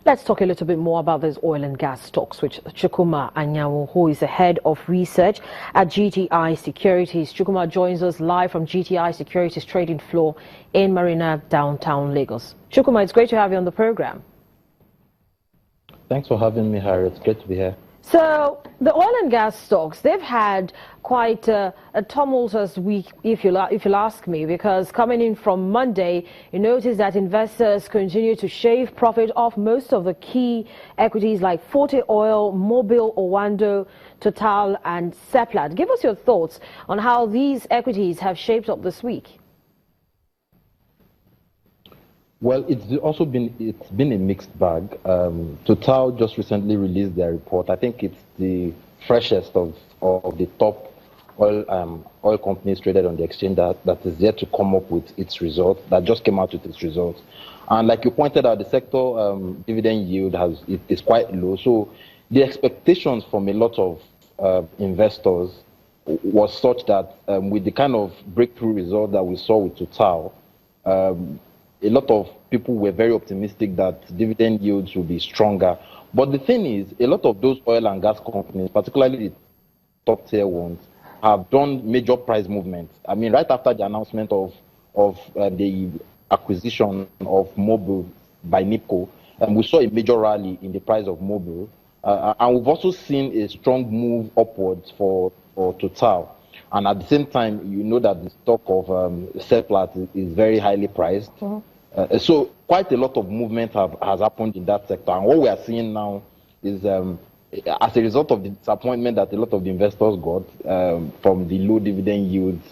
Let's talk a little bit more about these oil and gas stocks, which Chukwuma Anyanwu, who is the head of research at GTI Securities. Chukwuma joins us live from GTI Securities trading floor in Marina, downtown Lagos. Chukwuma, it's great to have you on the program. Thanks for having me, Harry. It's great to be here. So the oil and gas stocks, they've had quite a tumultuous week, if you'll ask me, because coming in from Monday, you notice that investors continue to shave profit off most of the key equities like Forte Oil, Mobil, Owando, Total and Seplat. Give us your thoughts on how these equities have shaped up this week. Well, it's been a mixed bag. Total just recently released their report. I think it's the freshest of the top oil companies traded on the exchange that is yet to come up with its results. That just came out with its results. And like you pointed out, the sector dividend yield is quite low. So the expectations from a lot of investors was such that with the kind of breakthrough result that we saw with Total, a lot of people were very optimistic that dividend yields will be stronger. But the thing is, a lot of those oil and gas companies, particularly the top tier ones, have done major price movements. I mean, right after the announcement of the acquisition of Mobil by NIPCO, we saw a major rally in the price of Mobil. And we've also seen a strong move upwards for Total. And at the same time, you know that the stock of Seplat is very highly priced. So quite a lot of movement has happened in that sector. And what we are seeing now is, as a result of the disappointment that a lot of the investors got from the low dividend yields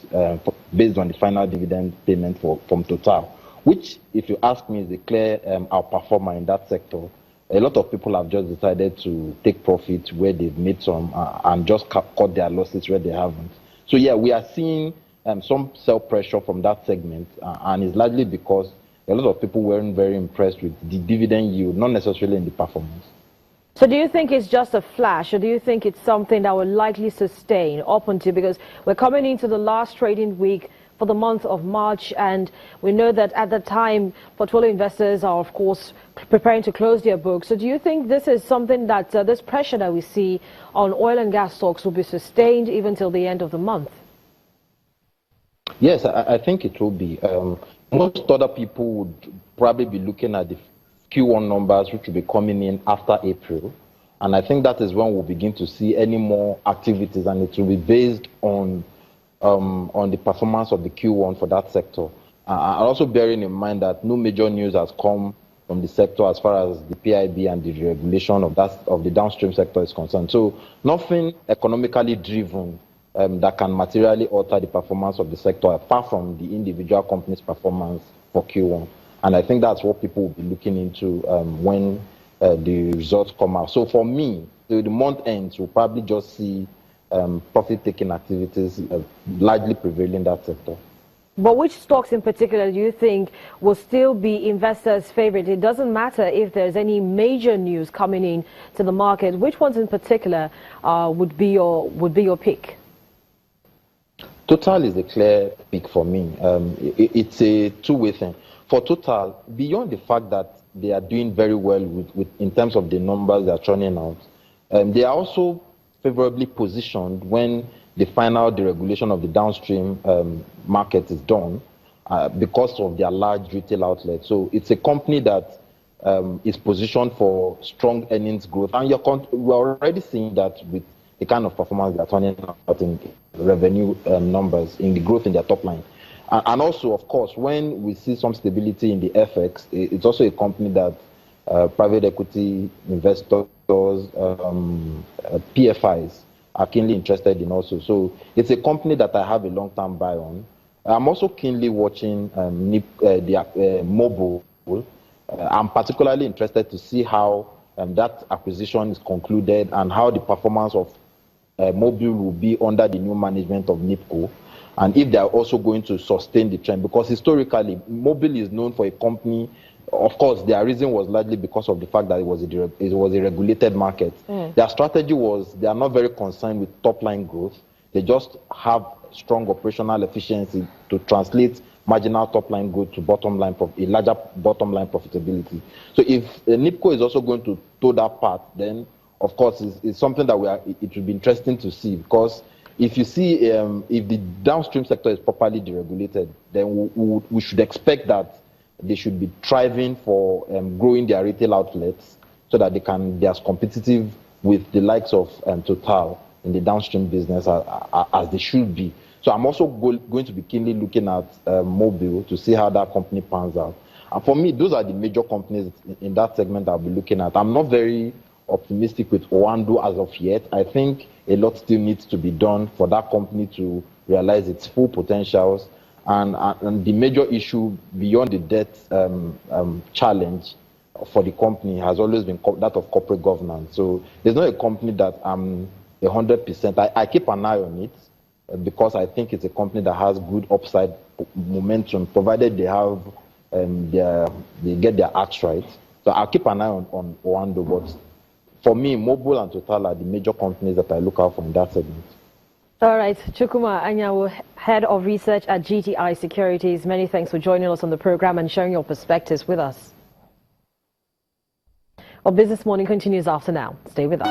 based on the final dividend payment from Total, which, if you ask me, is a clear outperformer in that sector. A lot of people have just decided to take profit where they've made some and just cut their losses where they haven't. So yeah, we are seeing some sell pressure from that segment, and it's largely because a lot of people weren't very impressed with the dividend yield, not necessarily in the performance. So do you think it's just a flash, or do you think it's something that will likely sustain up until, because we're coming into the last trading week for the month of March, and we know that at the time portfolio investors are of course preparing to close their books. So do you think this is something that this pressure that we see on oil and gas stocks will be sustained even till the end of the month? Yes, I think it will be. Most other people would probably be looking at the Q1 numbers, which will be coming in after April. And I think that is when we'll begin to see any more activities, and it will be based on the performance of the Q1 for that sector. Also bearing in mind that no major news has come from the sector as far as the PIB and the regulation of the downstream sector is concerned. So nothing economically driven that can materially alter the performance of the sector, apart from the individual company's performance for Q1. And I think that's what people will be looking into when the results come out. So for me, the month ends, we'll probably just see profit-taking activities largely prevailing in that sector. But which stocks in particular do you think will still be investors' favorite? It doesn't matter if there's any major news coming in to the market. Which ones in particular would be your pick? Total is a clear pick for me. It's a two-way thing. For Total, beyond the fact that they are doing very well in terms of the numbers they are churning out, they are also favorably positioned when the final deregulation of the downstream market is done because of their large retail outlets. So it's a company that is positioned for strong earnings growth. And we're already seeing that with the kind of performance they're turning out in revenue numbers, in the growth in their top line. And also, of course, when we see some stability in the FX, it's also a company that private equity investors, PFIs, are keenly interested in also. So it's a company that I have a long-term buy on. I'm also keenly watching Mobil. I'm particularly interested to see how that acquisition is concluded and how the performance of Mobil will be under the new management of NIPCO, and if they are also going to sustain the trend. Because historically, Mobil is known for a company, of course, their reason was largely because of the fact that it was a regulated market. Their strategy was they are not very concerned with top-line growth. They just have strong operational efficiency to translate marginal top line growth to bottom line, a larger bottom line profitability. So if NIPCO is also going to toe that path, then of course it's something that it will be interesting to see, because if you see if the downstream sector is properly deregulated, then we should expect that they should be thriving for growing their retail outlets so that they are as competitive with the likes of Total in the downstream business as they should be. So I'm also going to be keenly looking at Mobil to see how that company pans out. And for me, those are the major companies in that segment I'll be looking at. I'm not very optimistic with Oando as of yet. I think a lot still needs to be done for that company to realize its full potentials. And the major issue beyond the debt challenge for the company has always been that of corporate governance. So there's not a company that I'm 100%. I keep an eye on it because I think it's a company that has good upside momentum, provided they have they get their acts right. So I'll keep an eye on Oando, but for me, Mobil and Total are the major companies that I look out for in that segment. All right, Chukwuma Anyanwu, Head of Research at GTI Securities, many thanks for joining us on the program and sharing your perspectives with us. Well, Business Morning continues after now. Stay with us.